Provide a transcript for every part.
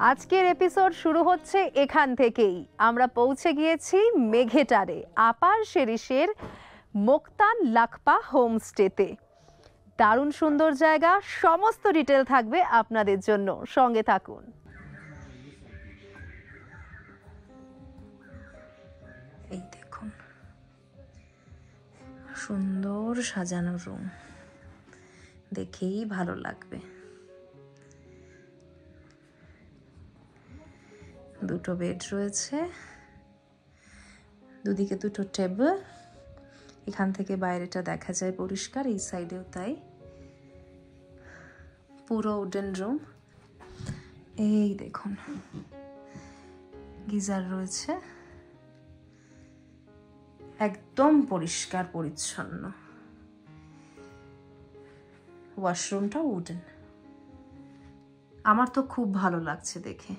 আজকের এপিসোড শুরু হচ্ছে এখান থেকেই। আমরা পৌঁছে গিয়েছি মেঘেটারে, আপার শেরিশের মোক্তান লাকপা হোমস্টেতে। দারুণ সুন্দর জায়গা, সমস্ত ডিটেল থাকবে আপনাদের জন্য, সঙ্গে থাকুন। এই দেখুন, সুন্দর সাজানো রুম, দেখেই ভালো লাগবে। দুটো বেড রয়েছে, দুদিকে দুটো টেবিল। এখান থেকে বাইরেটা দেখা যায় পরিষ্কার, এই সাইডেও তাই। পুরো উডেন রুম। এই দেখুন, গিজার রয়েছে, একদম পরিষ্কার পরিচ্ছন্ন। ওয়াশরুমটা উডেন। আমার তো খুব ভালো লাগছে দেখে।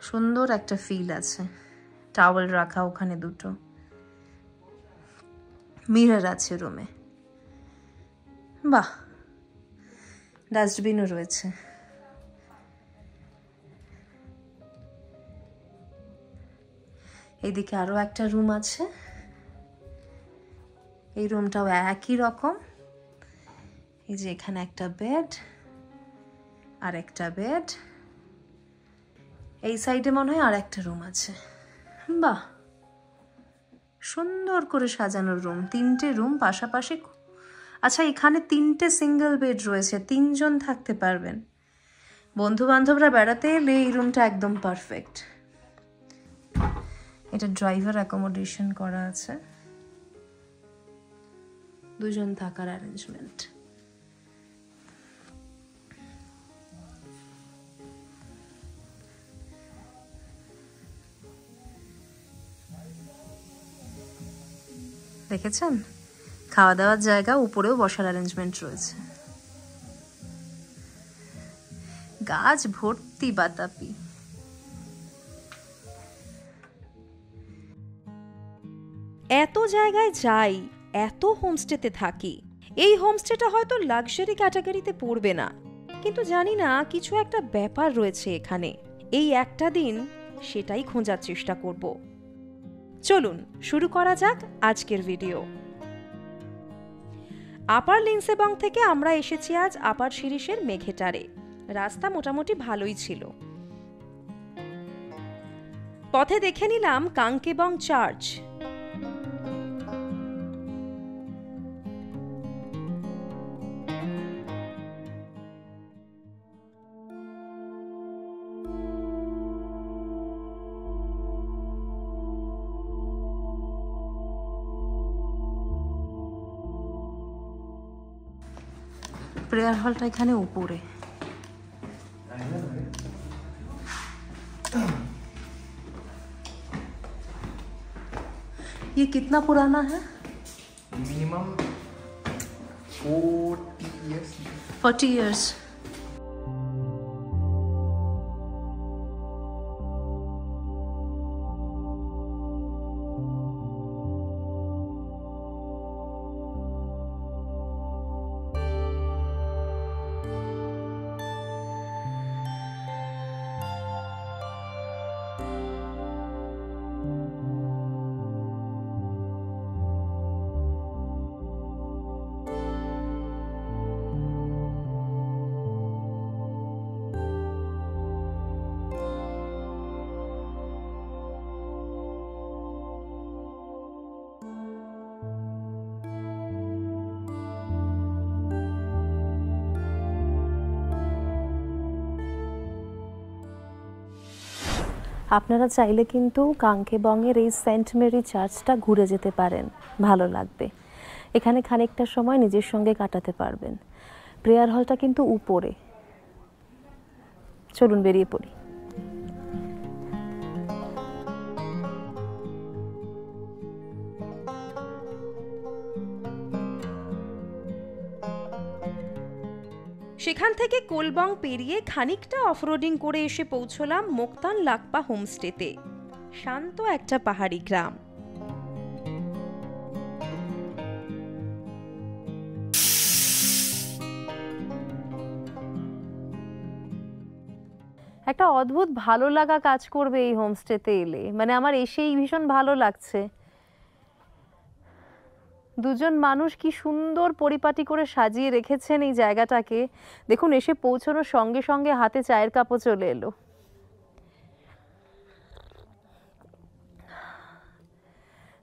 সুন্দর একটা ফিল আছে। টাওয়েল রাখা ওখানে দুটো, মিরর আছে রুমে। বাহ, ডাস্টবিনও রয়েছে। এইদিকে আরো একটা রুম আছে, এই রুমটাও একই রকম। এই যে এখানে একটা বেড আর একটা বেড, এই সাইডে মনে হয় আর একটা রুম আছে। বাহ, সুন্দর করে সাজানো রুম, তিনটে রুম পাশাপাশি। আচ্ছা, এখানে তিনটে সিঙ্গেল বেড রয়েছে, 3 জন থাকতে পারবেন। বন্ধু বান্ধবরা বেড়াতে এলে এই রুমটা একদম পারফেক্ট। এটা ড্রাইভার অ্যাকোমোডেশন করা আছে, 2 জন থাকার অ্যারেঞ্জমেন্ট। দেখেছেন, খাওয়া দাওয়ার জায়গা, উপরেও বসার অ্যারেঞ্জমেন্ট রয়েছে। গাছ ভর্তি বাতাবি। এত জায়গায় যাই, এত হোমস্টেতে থাকি, এই হোমস্টেটা হয়তো লাক্সারি ক্যাটাগরিতে পড়বে না, কিন্তু জানি না কিছু একটা ব্যাপার রয়েছে এখানে। এই একটা দিন সেটাই খোঁজার চেষ্টা করব। চলুন শুরু করা যাক আজকের ভিডিও। আপার লিন্সেবং থেকে আমরা এসেছি আজ আপার শিরিষের মেঘেটারে। রাস্তা মোটামুটি ভালোই ছিল। পথে দেখে নিলাম কাংকেবং চার্চ। প্রেয়ার হলটা এখানে উপরে। ये कितना पुराना है? Minimum 40 years. 40 years. আপনারা চাইলে কিন্তু কাংকেবংয়ের এই সেন্ট মেরি চার্চটা ঘুরে যেতে পারেন, ভালো লাগবে। এখানে খানিকটা সময় নিজের সঙ্গে কাটাতে পারবেন। প্রেয়ার হলটা কিন্তু উপরে। চলুন বেরিয়ে পড়ি। সেখান থেকে কোলবং পেরিয়ে খানিকটা অফরোডিং করে এসে পৌঁছলাম মোক্তান লাকপা হোমস্টেতে। শান্ত একটা পাহাড়ি গ্রাম। একটা অদ্ভুত ভালো লাগা কাজ করবে এই হোমস্টেতে এলে, মানে আমার এসেই ভীষণ ভালো লাগছে। দুজন মানুষ কি সুন্দর পরিপাটি করে সাজিয়ে রেখেছেন এই জায়গাটাকে। দেখুন, এসে পৌঁছানোর সঙ্গে সঙ্গে হাতে চায়ের কাপও চলে এলো।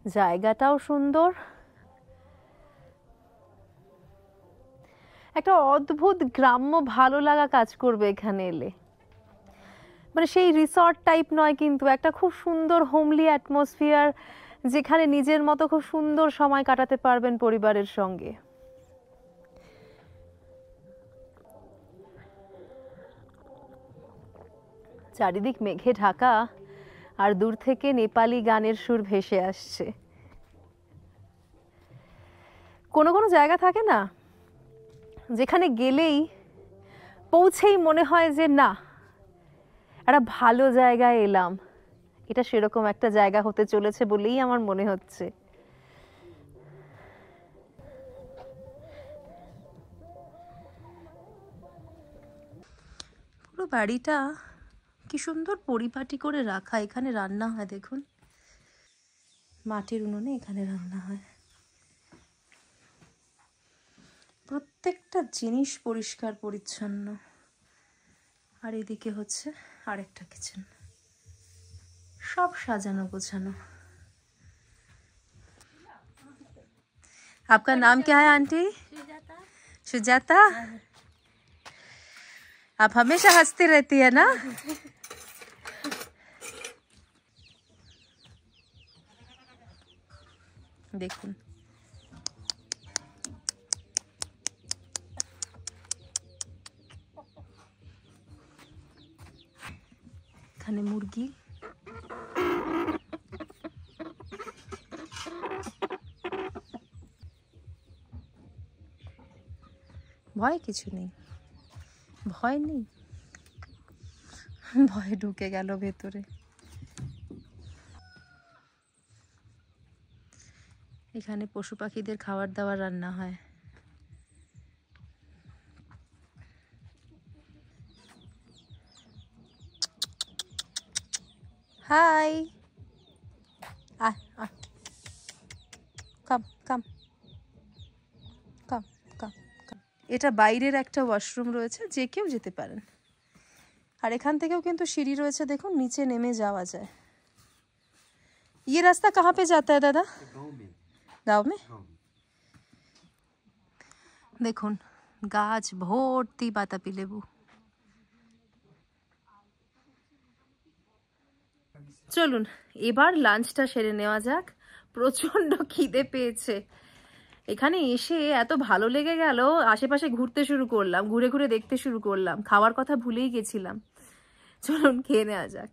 জায়গাটাও সুন্দর, একটা অদ্ভুত গ্রাম্য ভালো লাগা কাজ করবে এখানে এলে। মানে সেই রিসর্ট টাইপ নয়, কিন্তু একটা খুব সুন্দর হোমলি অ্যাটমসফিয়ার, যেখানে নিজের মতো খুব সুন্দর সময় কাটাতে পারবেন পরিবারের সঙ্গে। চারিদিক মেঘে ঢাকা, আর দূর থেকে নেপালি গানের সুর ভেসে আসছে। কোনো কোনো জায়গা থাকে না যেখানে গেলেই পৌঁছেই মনে হয় যে না, একটা ভালো জায়গায় এলাম। এটা সেরকম একটা জায়গা হতে চলেছে বলেই আমার মনে হচ্ছে। পুরো বাড়িটা কি সুন্দর পরিপাটি করে রাখা। এখানে রান্না হয়, দেখুন, মাটির উনুনে এখানে রান্না হয়। প্রত্যেকটা জিনিস পরিষ্কার পরিচ্ছন্ন। আর এদিকে হচ্ছে আরেকটা কিচেন, সব সাজানো গোছানো। आपका नाम क्या है आंटी? सुजाता। आप हमेशा हंसती रहती है ना? দেখুন, এখানে মুরগি, ভয় কিছু নেই, ভয় নেই, ভয় ঢুকে গেল ভেতরে। এখানে পশু পাখিদের খাবার দাবার রান্না হয়। হাই, কাম কাম কাম কাম কাম। এটা বাইরের একটা ওয়াশরুম রয়েছে, যে কেউ যেতে পারেন। আর এখান থেকেও কিন্তু সিঁড়ি রয়েছে, দেখুন, নিচে নেমে যাওয়া যায়। ये रास्ता कहाँ पे जाता है दादा? गाँव में। দেখুন, গাছ ভর্তি বাতাবি লেবু। চলুন এবার লাঞ্চটা সেরে নেওয়া যাক। প্রচন্ড খিদে পেয়েছে। এখানে এসে এত ভালো লেগে গেল, আশেপাশে ঘুরতে শুরু করলাম, ঘুরে ঘুরে দেখতে শুরু করলাম, খাওয়ার কথা ভুলেই গেছিলাম। চলুন খেয়ে নেওয়া যাক।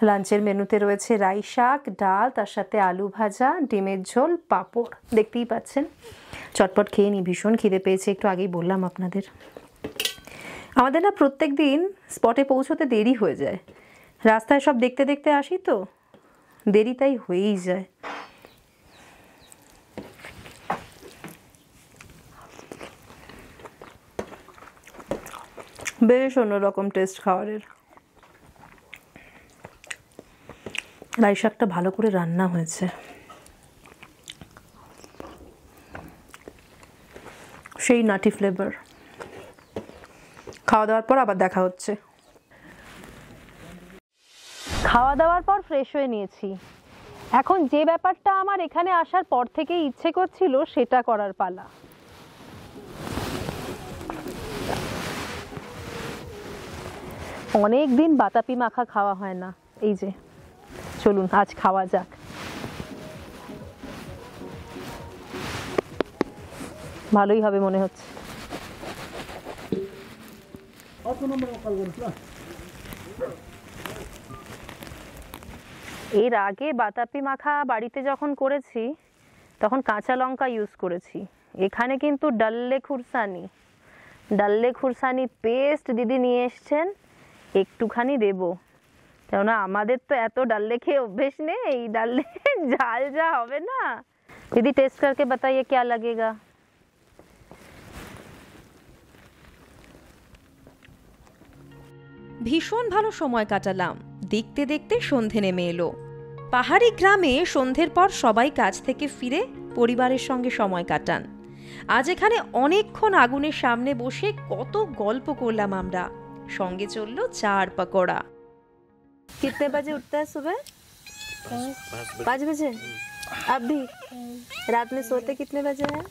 লাঞ্চের মেনুতে রয়েছে রাই শাক, ডাল, তার সাথে আলু ভাজা, ডিমের ঝোল, পাঁপড়। দেখতেই পাচ্ছেন। চটপট খেয়ে নিই, ভীষণ খিদে পেয়েছে, একটু আগেই বললাম আপনাদের। আমাদের না প্রত্যেক দিন স্পটে পৌঁছতে দেরি হয়ে যায়, রাস্তায় সব দেখতে দেখতে আসি তো দেরি তাই হয়েই যায়। বেশ অন্যরকম টেস্ট খাবারের। রাই শাকটা ভালো করে রান্না হয়েছে। সেই নাটি ফ্লেভার। খাওয়া দাওয়ার পর আবার দেখা হচ্ছে। খাওয়া দাওয়ার পর ফ্রেশ হয়ে নিয়েছি। এখন যে ব্যাপারটা আমার এখানে আসার পর থেকেই ইচ্ছে করছিল সেটা করার পালা। অনেক দিন বাতাবি মাখা খাওয়া হয় না, এই যে, চলুন আজ খাওয়া যাক। ভালোই হবে মনে হচ্ছে। এর আগে বাতাবি মাখা বাড়িতে যখন করেছি তখন কাঁচা লঙ্কা ইউজ করেছি। এখানে কিন্তু ডাল্লে খুরসানি পেস্ট দিদি নিয়ে এসছেন, একটুখানি দেবো, কেননা আমাদের তো এত ডাল্লে খেয়ে অভ্যেস নেই, ডাল্লে ঝাল যা হবে না। दीदी टेस्ट करके बताइए क्या लगेगा। ভীষণ ভালো সময় কাটালাম। দেখতে দেখতে সন্ধে নেমে এলো। পাহাড়ি গ্রামে সন্ধ্যের পর সবাই কাজ থেকে ফিরে পরিবারের সঙ্গে সময় কাটান। আজ এখানে অনেকক্ষণ আগুনের সামনে বসে কত গল্প করলাম আমরা। সঙ্গে চললো চা আর পকোড়া। कितने बजे उठता है सुबह? 5 बजे। अब भी रात में सोते कितने बजे हैं?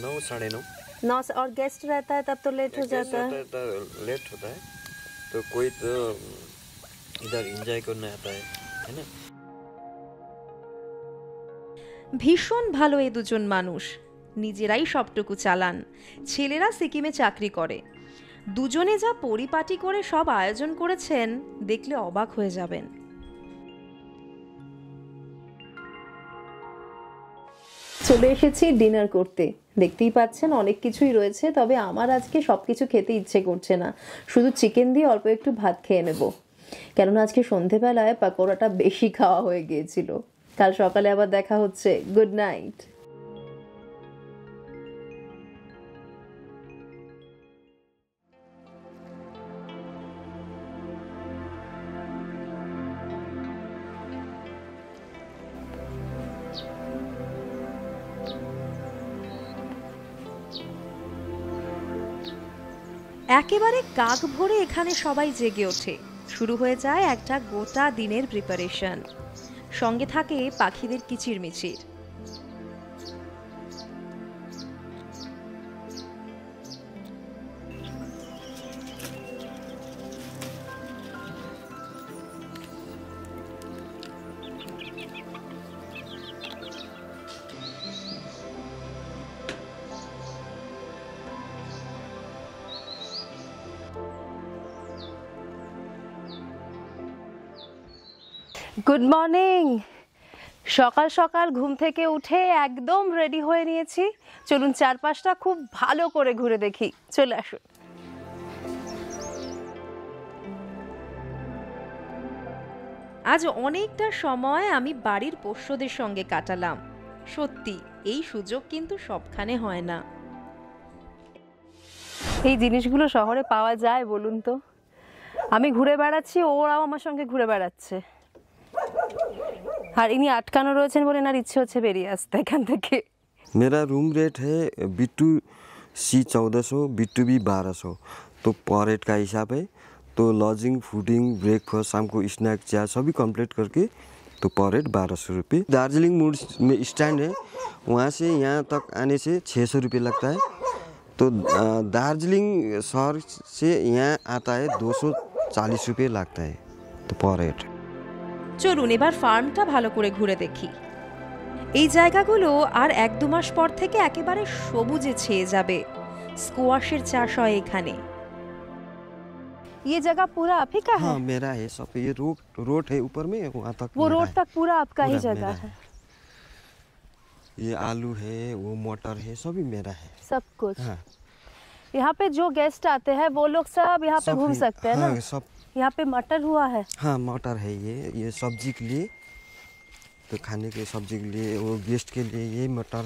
9 साढ़े 9। 9 से। और गेस्ट रहता है तब तो लेट हो जाता है। तो लेट होता है, तो कोई तो इधर एंजॉय करने आता है ना। ভীষণ ভালো এই দুজন মানুষ, নিজেরাই সবটুকু চালান। ছেলেরা সিকিমে চাকরি করে। দুজনে যা পরিপাটি করে সব আয়োজন করেছেন, দেখলে অবাক হয়ে যাবেন। চলে এসেছি ডিনার করতে। দেখতেই পাচ্ছেন অনেক কিছুই রয়েছে, তবে আমার আজকে সবকিছু খেতে ইচ্ছে করছে না। শুধু চিকেন দিয়ে অল্প একটু ভাত খেয়ে নেব, কেননা আজকে সন্ধেবেলায় পাকোড়াটা বেশি খাওয়া হয়ে গিয়েছিল। কাল সকালে আবার দেখা হচ্ছে। Good night. একেবারে কাক ভরে এখানে সবাই জেগে ওঠে। শুরু হয়ে যায় একটা গোটা দিনের প্রিপারেশন। সঙ্গে থাকে পাখিদের কিচিরমিচির। Good morning. সকাল সকাল ঘুম থেকে উঠে একদম রেডি হয়ে নিয়েছি। চলুন চারপাশটা খুব ভালো করে ঘুরে দেখি। চলে আসুন। আজ অনেকটা সময় আমি বাড়ির পোষ্যদের সঙ্গে কাটালাম। সত্যি এই সুযোগ কিন্তু সবখানে হয় না। এই জিনিসগুলো শহরে পাওয়া যায় বলুন তো? আমি ঘুরে বেড়াচ্ছি, ওরাও আমার সঙ্গে ঘুরে বেড়াচ্ছে, আর ইনি আটকানো রয়েছেন বলে না ইচ্ছে হচ্ছে বেরিয়ে আসতে এখান থেকে। मेरा रूम रेट है बिट्टू सी 1400, बिट्टू भी 1200, तो पर हेड का हिसाब है। तो लॉजिंग, फूडिंग, ब्रेकफास्ट, शाम को स्नैक, चाय सभी कंप्लीट करके तो पर हेड 1200 रुपये। दार्जिलिंग मोड़ में स्टैंड है, वहाँ से यहाँ तक आने से 600 रुपये लगता है। तो दार्जिलिंग शहर से यहाँ आता है 240 रुपये लगता है तो पर हेड। চলুন এবার ফার্মটা ভালো করে ঘুরে দেখি। এই জায়গাগুলো আর 1-2 মাস পর থেকে একেবারে সবুজে ছেয়ে যাবে। স্কোয়াশের চাষ হয় এখানে। ये जगह पूरा आप ही का है? हाँ मेरा है सब। ये रोड है ऊपर में, वहाँ तक वो मेरा रोड है। तक पूरा आपका ही पूरा जगह मेरा है? ये आलू है, वो मटर है, सभी मेरा है। सब कुछ? हाँ यहाँ पे जो गेस्ट आते हैं वो लोग सब यहाँ पे सब घूम ही- सकते हैं हाँ, ना? सब। यहाँ पे मटर हुआ है? हाँ मटर है, ये सब्जी के लिए, तो खाने के सब्जी के लिए, वो गेस्ट के लिए ये मटर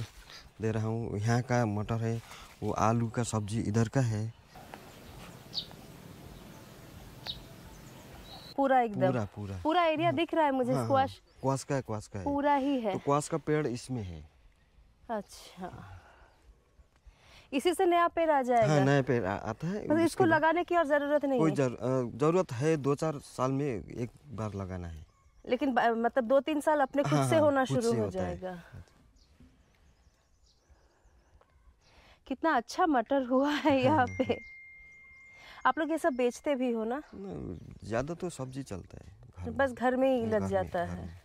दे रहा हूँ। यहाँ का मटर है, वो आलू का सब्जी इधर का है। पूरा एकदम पूरा पूरा पूरा एरिया दिख रहा है मुझे। हाँ, स्क्वाश हाँ, क्वास का है। पूरा ही है? तो क्वास का पेड़ इसमें है। अच्छा, इसी से नया पेड़ आ जाएगा? हाँ नया पेड़ आता है। मतलब इसको उसके बाद लगाने की और जरूरत नहीं कोई है? जरूरत है, 2-4 साल में एक बार लगाना है। लेकिन मतलब 2-3 साल अपने खुद हाँ, से हाँ, होना खुद शुरू से हो होता है। जाएगा। कितना अच्छा मटर हुआ है यहाँ पे। आप लोग ये सब बेचते भी हो ना? ज़्यादा तो सब्जी चलता है घर में। बस घर में ही घर लग में, जाता घर है। में।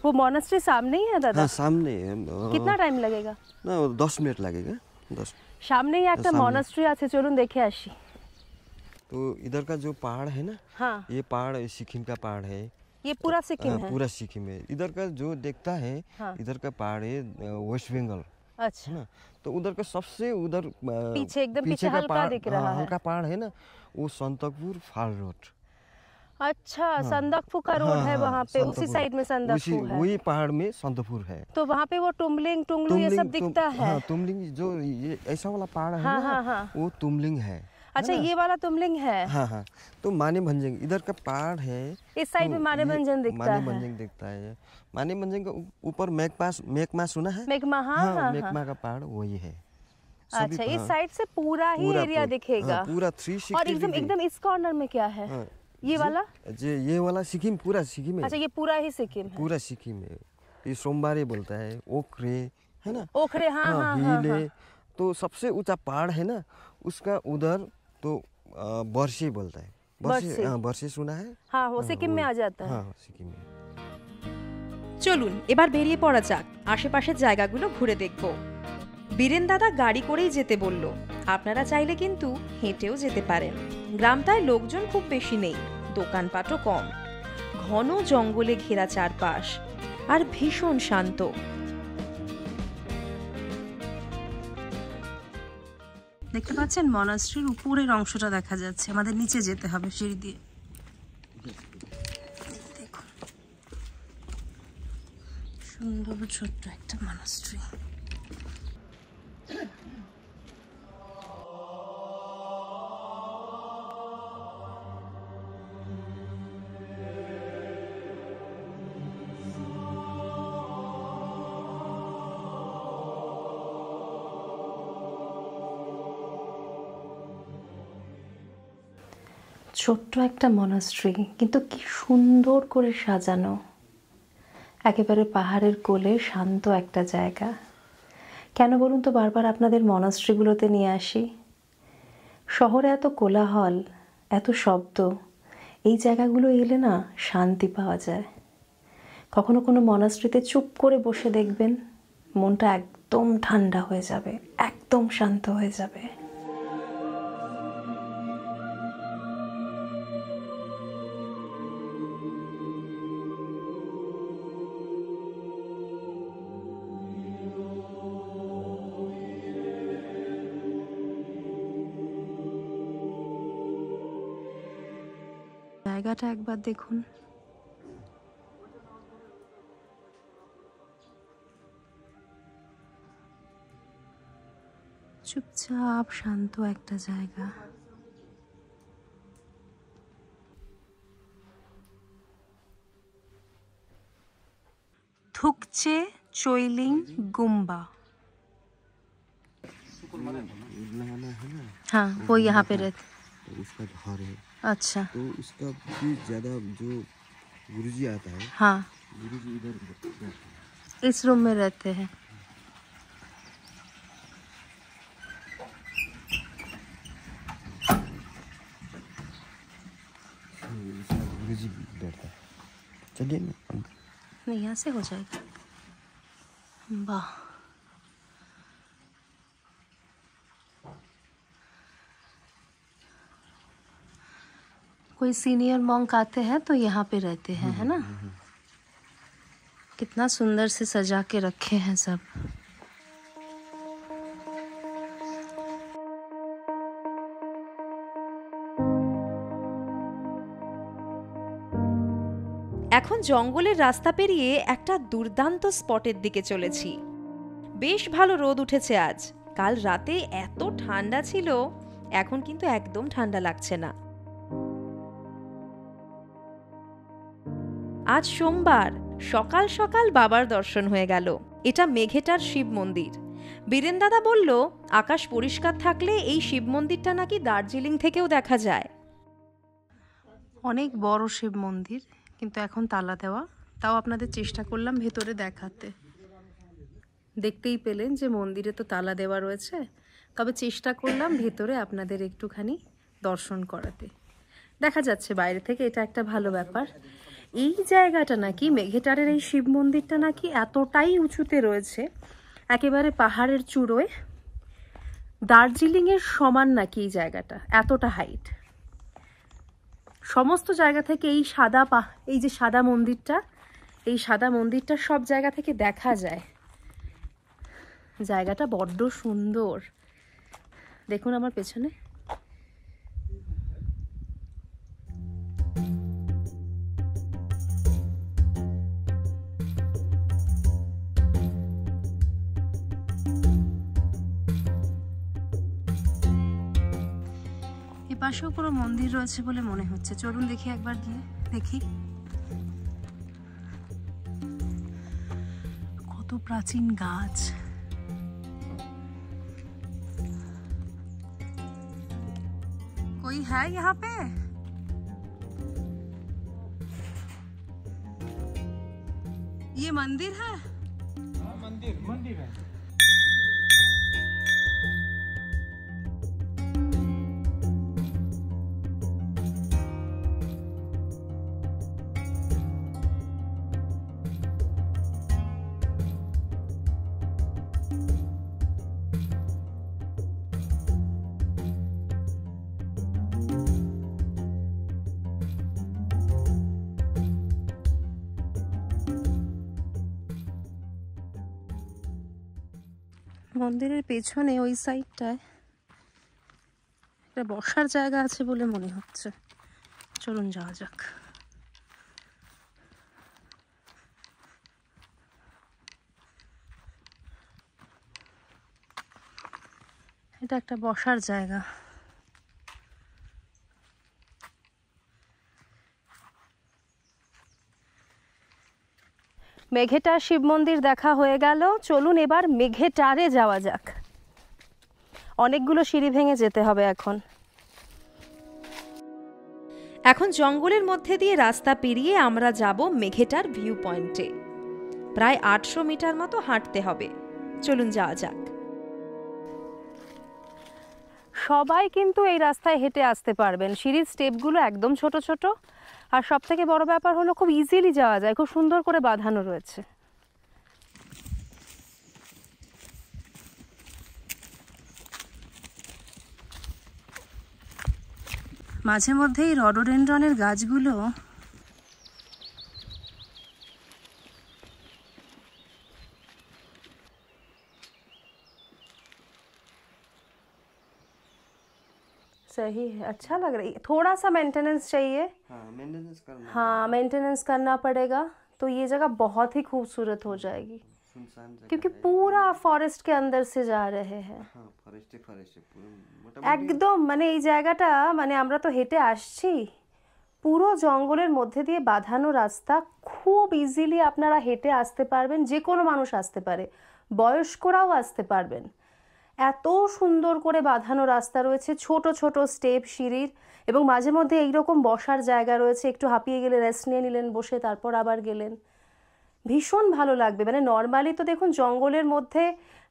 वो मोनेस्ट्री सामने ही है दादा? हाँ सामने है। कितना टाइम लगेगा? না 10 মিনিট লাগेगा 10। সামনেই একটা সামনে। মনাস্ট্রি আছে, চলুন দেখে আসি। तो इधर का जो पहाड़ है ना, हाँ, ये पहाड़ सिक्किम का पहाड़ है। ये पूरा सिक्किम हाँ, है? पूरा सिक्किम है। इधर का जो देखता है, हाँ। इधर का पहाड़ है वेस्ट बंगाल, है अच्छा, ना। तो उधर का सबसे उधर पीछे एकदम पीछे का हल्का पहाड़, दिख रहा है। हल्का पहाड़ है ना, वो संतकपुर फाल रोड। अच्छा, संदकफू का रोड है वहाँ पे, उसी साइड में संदकफू है। वही पहाड़ में संदकफू है। तो वहाँ पे वो टुमलिंग टुंगलू ये सब दिखता है। हाँ, तुमलिंग जो ये ऐसा वाला पहाड़ है हाँ, ना, हाँ, हाँ। वो तुमलिंग है। अच्छा, ये वाला तुमलिंग है। हाँ हाँ, तो माने भंजंग इधर का पहाड़ है। इस साइड में माने भंजन दिखता है। माने भंजन दिखता है। माने भंजन का ऊपर मेघमा सुना है? मेघमा, हाँ हाँ, मेघमा का पहाड़ वही है। अच्छा, इस साइड से पूरा ही एरिया दिखेगा। पूरा 360 और एकदम इस कॉर्नर में क्या है? ये वाला? ये वाला सिक्किम, पूरा सिक्किम है। अच्छा, ये पूरा ही सिक्किम है। पूरा सिक्किम है। ये सोमवारी बोलता है, ओखरे है ना? ओखरे, हाँ हाँ हिले। तो सबसे ऊंचा पहाड़ है ना, उसका उधर तो बरसे बोलता है। बरसे सुना है? हाँ, वो सिक्किम में आ जाता है। हाँ, सिक्किम में। চলুন এবার বেরিয়ে পড়া যাক, আশেপাশের জায়গাগুলো ঘুরে দেখব। বীরেন দাদা গাড়ি করেই যেতে বলল, আপনারা চাইলে কিন্তু হেঁটেও যেতে পারেন। গ্রামটায় লোকজন খুব বেশি নেই, দোকানপাটও কম, ঘন জঙ্গলে ঘেরা চারপাশ, আর ভীষণ শান্ত। দেখতে পাচ্ছেন মনাস্ট্রির উপরের অংশটা দেখা যাচ্ছে, আমাদের নিচে যেতে হবে সিঁড়ি দিয়ে। দেখুন সুন্দর ছোট্ট একটা মনাস্ট্রি। ছোট্ট একটা মনাস্ট্রি, কিন্তু কি সুন্দর করে সাজানো, একেবারে পাহাড়ের কোলে শান্ত একটা জায়গা। কেন বলুন তো বারবার আপনাদের মনাস্ট্রিগুলোতে নিয়ে আসি? শহরে এত কোলাহল, এত শব্দ, এই জায়গাগুলো এলে না শান্তি পাওয়া যায়। কখনো কোনো মনাস্ট্রিতে চুপ করে বসে দেখবেন, মনটা একদম ঠান্ডা হয়ে যাবে, একদম শান্ত হয়ে যাবে। জায়গাটা একবার দেখুন। চুপচাপ শান্ত একটা জায়গা। থুকচে চৈলিং गुम्बा। हाँ, वो यहाँ पे रहते। उसका घर है। अच्छा, तो उसका भी ज्यादा जो गुरुजी आता है, हाँ, गुरुजी इधर इस रूम में रहते हैं। गुरुजी बैठता है। चलिए ना, नहीं, यहाँ से हो जाएगा। वाह, कोई सीनियर मॉन्क आते हैं तो यहाँ पे रहते हैं, है ना? कितना सुंदर से सजा के रखे हैं सब। এখন জঙ্গলের রাস্তা পেরিয়ে একটা দুর্দান্ত স্পটের দিকে চলেছি। বেশ ভালো রোদ উঠেছে আজ, কাল রাতে এত ঠান্ডা ছিল, এখন কিন্তু একদম ঠান্ডা লাগছে না। আজ সোমবার, সকাল সকাল বাবার দর্শন হয়ে গেল। এটা মেঘেটার শিব মন্দির। বীরেন দাদা বলল, আকাশ পরিষ্কার থাকলে এই শিব মন্দিরটা নাকি দার্জিলিং থেকেও দেখা যায়। অনেক বড় শিব মন্দির, কিন্তু এখন তালা দেওয়া। তাও আপনাদের চেষ্টা করলাম ভেতরে দেখাতে। দেখতেই পেলেন যে মন্দিরে তো তালা দেওয়া রয়েছে, তবে চেষ্টা করলাম ভেতরে আপনাদের একটুখানি দর্শন করাতে। দেখা যাচ্ছে বাইরে থেকে, এটা একটা ভালো ব্যাপার। এই জায়গাটা নাকি, মেঘেটারের এই শিব মন্দিরটা নাকি এতটাই উঁচুতে রয়েছে, একেবারে পাহাড়ের চূড়োয়, দার্জিলিংয়ের সমান নাকি এই জায়গাটা, এতটা হাইট। সমস্ত জায়গা থেকে এই এই যে সাদা মন্দিরটা, এই সাদা মন্দিরটা সব জায়গা থেকে দেখা যায়। জায়গাটা বড্ড সুন্দর। দেখুন আমার পেছনে। পাশেও পুরো মন্দির রয়েছে বলে মনে হচ্ছে। চলুন দেখি একবার গিয়ে দেখি। কত প্রাচীন গাছ। कोई है यहाँ पे? ये मंदिर है? हाँ, मंदिर है। মন্দিরের পেছনে ওই সাইডটায় একটা বসার জায়গা আছে বলে মনে হচ্ছে। চলুন যাওয়া যাক। এটা একটা বসার জায়গা। মেঘেটার শিব মন্দির দেখা হয়ে গেল। চলুন এবার মেঘেটারে যাওয়া যাক। অনেকগুলো সিঁড়ি ভেঙে যেতে হবে এখন। এখন জঙ্গলের মধ্যে দিয়ে রাস্তা পেরিয়ে আমরা যাব মেঘেটার ভিউ পয়েন্টে। প্রায় 800 মিটার মতো হাঁটতে হবে। চলুন যাওয়া যাক। সবাই কিন্তু এই রাস্তায় হেঁটে আসতে পারবেন। সিঁড়ির স্টেপগুলো একদম ছোট ছোট, আর সব থেকে বড় ব্যাপার হলো খুব ইজিলি যাওয়া যায়, খুব সুন্দর করে বাঁধানো রয়েছে। মাঝে মধ্যে এই রডোডেনড্রনের গাছগুলো सही है, अच्छा लग रहा है। थोड़ा सा मेंटेनेंस चाहिए। हाँ, मेंटेनेंस करना पड़ेगा तो ये जगह बहुत ही खूबसूरत हो जाएगी, क्योंकि पूरा फॉरेस्ट के अंदर से जा रहे हैं। একদম মানে এই জায়গাটা মানে আমরা তো হেঁটে আসছি, পুরো জঙ্গলের মধ্যে দিয়ে বাঁধানো রাস্তা, খুব ইজিলি আপনারা হেঁটে আসতে পারবেন। যে কোনো মানুষ আসতে পারে, বয়স্করাও আসতে পারবেন। এত সুন্দর করে বাঁধানো রাস্তা রয়েছে, ছোট ছোট স্টেপ সিঁড়ির, এবং মাঝে মধ্যে এইরকম বসার জায়গা রয়েছে। একটু হাঁপিয়ে গেলে রেস্ট নিয়ে নিলেন বসে, তারপর আবার গেলেন। ভীষণ ভালো লাগবে। মানে নর্মালি তো দেখুন জঙ্গলের মধ্যে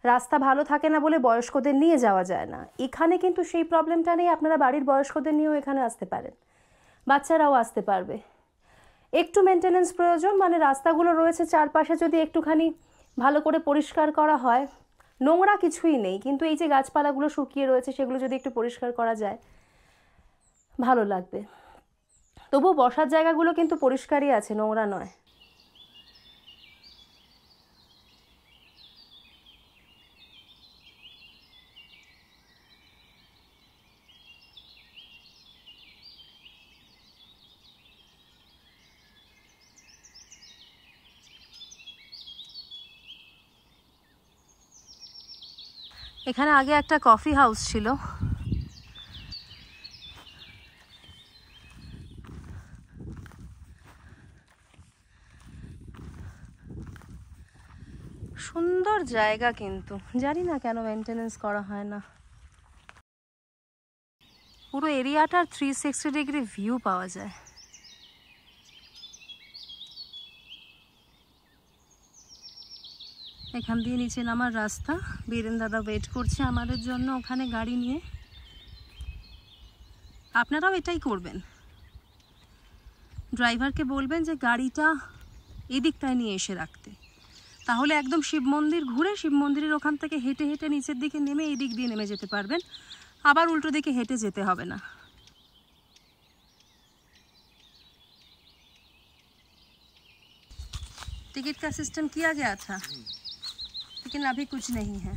রাস্তা ভালো থাকে না বলে বয়স্কদের নিয়ে যাওয়া যায় না। এখানে কিন্তু সেই প্রবলেমটা নেই। আপনারা বাড়ির বয়স্কদের নিয়েও এখানে আসতে পারেন, বাচ্চারাও আসতে পারবে। একটু মেনটেনেন্স প্রয়োজন, মানে রাস্তাগুলো রয়েছে চারপাশে যদি একটুখানি ভালো করে পরিষ্কার করা হয়। নোংরা কিছুই নেই, কিন্তু এই যে গাছপালাগুলো শুকিয়ে রয়েছে সেগুলো যদি একটু পরিষ্কার করা যায় ভালো লাগবে। তবুও বসার জায়গাগুলো কিন্তু পরিষ্কারই আছে, নোংরা নয়। এখানে আগে একটা কফি হাউস ছিল। সুন্দর জায়গা, কিন্তু জানি না কেন মেনটেনেন্স করা হয় না। পুরো এরিয়াটার 360 ডিগ্রি ভিউ পাওয়া যায়। এখান দিয়ে নিচে নামার রাস্তা। বীরেন দাদা ওয়েট করছে আমাদের জন্য ওখানে গাড়ি নিয়ে। আপনারাও এটাই করবেন, ড্রাইভারকে বলবেন যে গাড়িটা এদিকটায় নিয়ে এসে রাখতে, তাহলে একদম শিব মন্দির ঘুরে শিব মন্দিরের ওখান থেকে হেঁটে হেঁটে নিচের দিকে নেমে এই দিক দিয়ে নেমে যেতে পারবেন। আবার উল্টো দিকে হেঁটে যেতে হবে না। टिकट का सिस्टम किया गया था, लेकिन अभी कुछ नहीं है।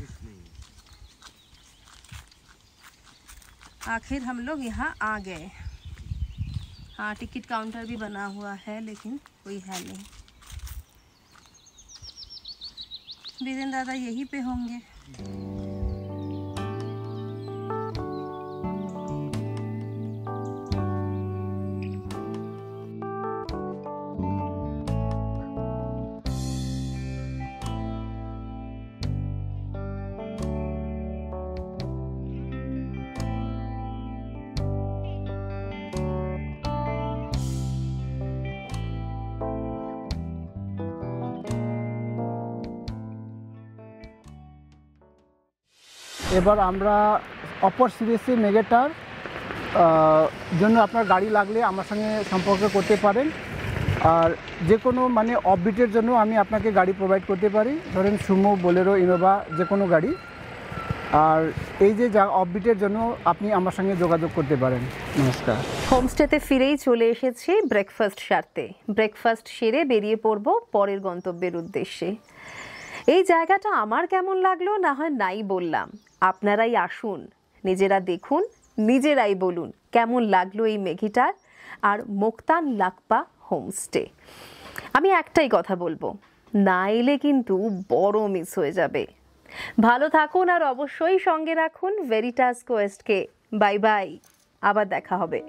आखिर हम लोग यहाँ आ गए। हाँ, टिकट काउंटर भी बना हुआ है, लेकिन कोई है नहीं। बीरेन दादा यहीं पे होंगे। এবার আমরা অপর সিরিজে মেঘেটার জন্য আপনার গাড়ি লাগলে আমার সঙ্গে সম্পর্ক করতে পারেন। আর যে কোনো মানে অফবিটের জন্য আমি আপনাকে গাড়ি প্রোভাইড করতে পারি, ধরেন সুমো, বোলেরো, ইনোভা, যে কোনো গাড়ি। আর এই যে অফবিটের জন্য আপনি আমার সঙ্গে যোগাযোগ করতে পারেন। নমস্কার। হোমস্টেতে ফিরেই চলে এসেছি ব্রেকফাস্ট সারতে। ব্রেকফাস্ট সেরে বেরিয়ে পড়ব পরের গন্তব্যের উদ্দেশ্যে। এই জায়গাটা আমার কেমন লাগলো না হয় নাই বললাম, আপনারাই আসুন, নিজেরা দেখুন, নিজেরাই বলুন কেমন লাগলো এই মেঘিটার আর মোক্তান লাকপা হোমস্টে। আমি একটাই কথা বলবো, না এলে কিন্তু বড় মিস হয়ে যাবে। ভালো থাকুন আর অবশ্যই সঙ্গে রাখুন ভেরিটাস কোয়েস্টকে। বাই বাই, আবার দেখা হবে।